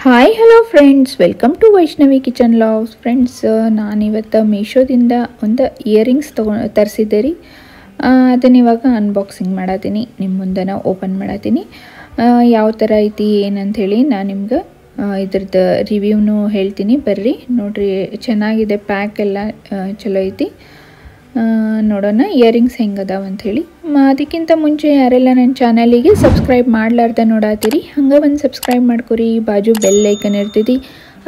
Hi hello friends, welcome to Vaishnavi kitchen logs. Friends, ನಾನಿವತ್ತು ಮೀಶೋದಿಂದ ಒಂದು ಇಯರಿಂಗ್ಸ್ ತರಿಸಿದ್ದೆ ರೀ. ಅದನ್ನ ಇವಾಗ ಅನ್ಬಾಕ್ಸಿಂಗ್ ಮಾಡತ್ತೀನಿ, ನಿಮ್ಮ ಮುಂದೆ ಓಪನ್ ಮಾಡತ್ತೀನಿ. ಯಾವ ಥರ ಐತಿ ಏನಂಥೇಳಿ ನಾನು ನಿಮ್ಗೆ ಇದ್ರದ್ದು ರಿವ್ಯೂನು ಹೇಳ್ತೀನಿ. ಬರ್ರಿ ನೋಡ್ರಿ, ಚೆನ್ನಾಗಿದೆ, ಪ್ಯಾಕ್ ಎಲ್ಲ ಚಲೋ ಐತಿ. ನೋಡೋಣ ಇಯರಿಂಗ್ಸ್ ಹೆಂಗದಾವ ಅಂಥೇಳಿ. ಅದಕ್ಕಿಂತ ಮುಂಚೆ ಯಾರೆಲ್ಲ ನನ್ನ ಚಾನಲಿಗೆ ಸಬ್ಸ್ಕ್ರೈಬ್ ಮಾಡ್ಲಾರ್ದ ನೋಡಾತೀರಿ, ಹಂಗೆ ಒಂದು ಸಬ್ಸ್ಕ್ರೈಬ್ ಮಾಡ್ಕೊರಿ. ಬಾಜು ಬೆಲ್ ಐಕನ್ ಇರ್ತೈತಿ,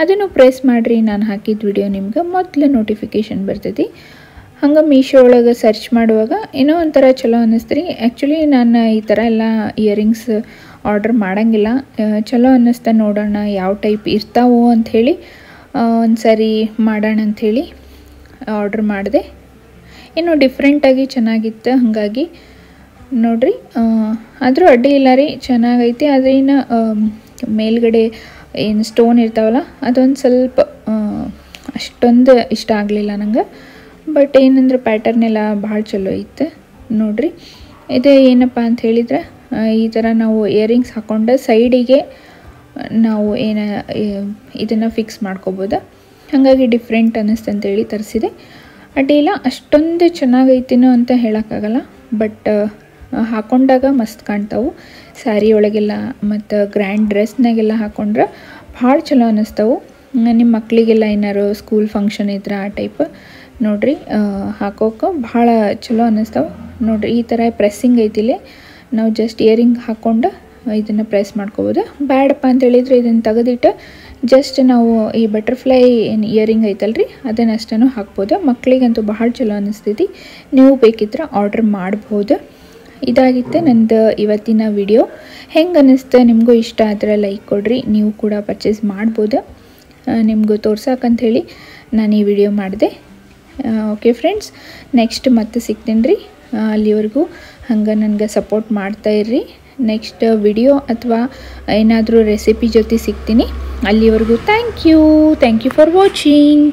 ಅದನ್ನು ಪ್ರೆಸ್ ಮಾಡಿರಿ. ನಾನು ಹಾಕಿದ ವಿಡಿಯೋ ನಿಮ್ಗೆ ಮೊದಲು ನೋಟಿಫಿಕೇಷನ್ ಬರ್ತೈತಿ. ಹಂಗೆ ಮೀಶೋ ಒಳಗೆ ಸರ್ಚ್ ಮಾಡುವಾಗ ಏನೋ ಒಂಥರ ಚಲೋ ಅನ್ನಿಸ್ತ್ರಿ. ಆ್ಯಕ್ಚುಲಿ ನಾನು ಈ ಥರ ಎಲ್ಲ ಇಯರಿಂಗ್ಸ್ ಆರ್ಡ್ರ್ ಮಾಡೋಂಗಿಲ್ಲ. ಚಲೋ ಅನ್ನಿಸ್ತಾ, ನೋಡೋಣ ಯಾವ ಟೈಪ್ ಇರ್ತಾವೋ ಅಂಥೇಳಿ ಒಂದು ಸರಿ ಮಾಡೋಣ ಅಂಥೇಳಿ ಆರ್ಡ್ರ್ ಮಾಡಿದೆ. ಏನೋ ಡಿಫ್ರೆಂಟಾಗಿ ಚೆನ್ನಾಗಿತ್ತು, ಹಾಗಾಗಿ ನೋಡ್ರಿ. ಆದರೂ ಅಡ್ಡಿ ಇಲ್ಲ ರೀ, ಚೆನ್ನಾಗೈತಿ. ಆದರೆ ಇನ್ನು ಮೇಲ್ಗಡೆ ಏನು ಸ್ಟೋನ್ ಇರ್ತಾವಲ್ಲ, ಅದೊಂದು ಸ್ವಲ್ಪ ಅಷ್ಟೊಂದು ಇಷ್ಟ ಆಗಲಿಲ್ಲ ನಂಗೆ. ಬಟ್ ಏನಂದ್ರೆ ಪ್ಯಾಟರ್ನ್ ಎಲ್ಲ ಭಾಳ ಚಲೋ ಐತೆ ನೋಡ್ರಿ. ಇದು ಏನಪ್ಪ ಅಂತ ಹೇಳಿದ್ರೆ, ಈ ಥರ ನಾವು ಇಯರಿಂಗ್ಸ್ ಹಾಕ್ಕೊಂಡು ಸೈಡಿಗೆ ನಾವು ಇದನ್ನು ಫಿಕ್ಸ್ ಮಾಡ್ಕೋಬೋದು. ಹಾಗಾಗಿ ಡಿಫ್ರೆಂಟ್ ಅನ್ನಿಸ್ತಂತೇಳಿ ತರಿಸಿದೆ. ಅಡ್ಡಿ ಇಲ್ಲ, ಅಷ್ಟೊಂದು ಚೆನ್ನಾಗೈತಿನೋ ಅಂತ ಹೇಳೋಕ್ಕಾಗಲ್ಲ, ಬಟ್ ಹಾಕ್ಕೊಂಡಾಗ ಮಸ್ತ್ ಕಾಣ್ತಾವೆ. ಸ್ಯಾರಿ ಒಳಗೆಲ್ಲ ಮತ್ತು ಗ್ರ್ಯಾಂಡ್ ಡ್ರೆಸ್ನಾಗೆಲ್ಲ ಹಾಕ್ಕೊಂಡ್ರೆ ಭಾಳ ಚಲೋ ಅನ್ನಿಸ್ತಾವೆ. ನಿಮ್ಮ ಮಕ್ಕಳಿಗೆಲ್ಲ ಏನಾರು ಸ್ಕೂಲ್ ಫಂಕ್ಷನ್ ಇದ್ರೆ ಆ ಟೈಪ್ ನೋಡ್ರಿ ಹಾಕೋಕೆ ಭಾಳ ಚಲೋ ಅನ್ನಿಸ್ತಾವೆ. ನೋಡ್ರಿ, ಈ ಥರ ಪ್ರೆಸ್ಸಿಂಗ್ ಐತಿಲ್ಲಿ. ನಾವು ಜಸ್ಟ್ ಇಯರಿಂಗ್ ಹಾಕ್ಕೊಂಡು ಇದನ್ನು ಪ್ರೆಸ್ ಮಾಡ್ಕೋಬೋದು. ಬ್ಯಾಡಪ್ಪ ಅಂತ ಹೇಳಿದರೆ ಇದನ್ನು ತೆಗೆದಿಟ್ಟು ಜಸ್ಟ್ ನಾವು ಈ ಬಟರ್ಫ್ಲೈ ಏನು ಇಯರಿಂಗ್ ಐತಲ್ರಿ, ಅದನ್ನಷ್ಟೂ ಹಾಕ್ಬೋದು. ಮಕ್ಕಳಿಗಂತೂ ಭಾಳ ಚಲೋ ಅನ್ನಿಸ್ತೈತಿ. ನೀವು ಬೇಕಿದ್ರೆ ಆರ್ಡ್ರ್ ಮಾಡ್ಬೋದು. ಇದಾಗಿತ್ತು ನಂದು ಇವತ್ತಿನ ವಿಡಿಯೋ. ಹೆಂಗೆ ಅನ್ನಿಸ್ತು, ನಿಮಗೂ ಇಷ್ಟ ಆದರೆ ಲೈಕ್ ಕೊಡ್ರಿ. ನೀವು ಕೂಡ ಪರ್ಚೇಸ್ ಮಾಡ್ಬೋದು. ನಿಮಗೂ ತೋರ್ಸಕ್ಕಂಥೇಳಿ ನಾನು ಈ ವಿಡಿಯೋ ಮಾಡಿದೆ. ಓಕೆ ಫ್ರೆಂಡ್ಸ್, ನೆಕ್ಸ್ಟ್ ಮತ್ತೆ ಸಿಗ್ತೀನಿ ರೀ. ಅಲ್ಲಿವರೆಗೂ ಹಂಗೆ ನನಗೆ ಸಪೋರ್ಟ್ ಮಾಡ್ತಾಯಿರ್ರಿ. ನೆಕ್ಸ್ಟ್ ವಿಡಿಯೋ ಅಥವಾ ಏನಾದರೂ ರೆಸಿಪಿ ಜೊತೆ ಸಿಗ್ತೀನಿ. ಅಲ್ಲಿವರೆಗೂ ಥ್ಯಾಂಕ್ ಯು ಫಾರ್ ವಾಚಿಂಗ್.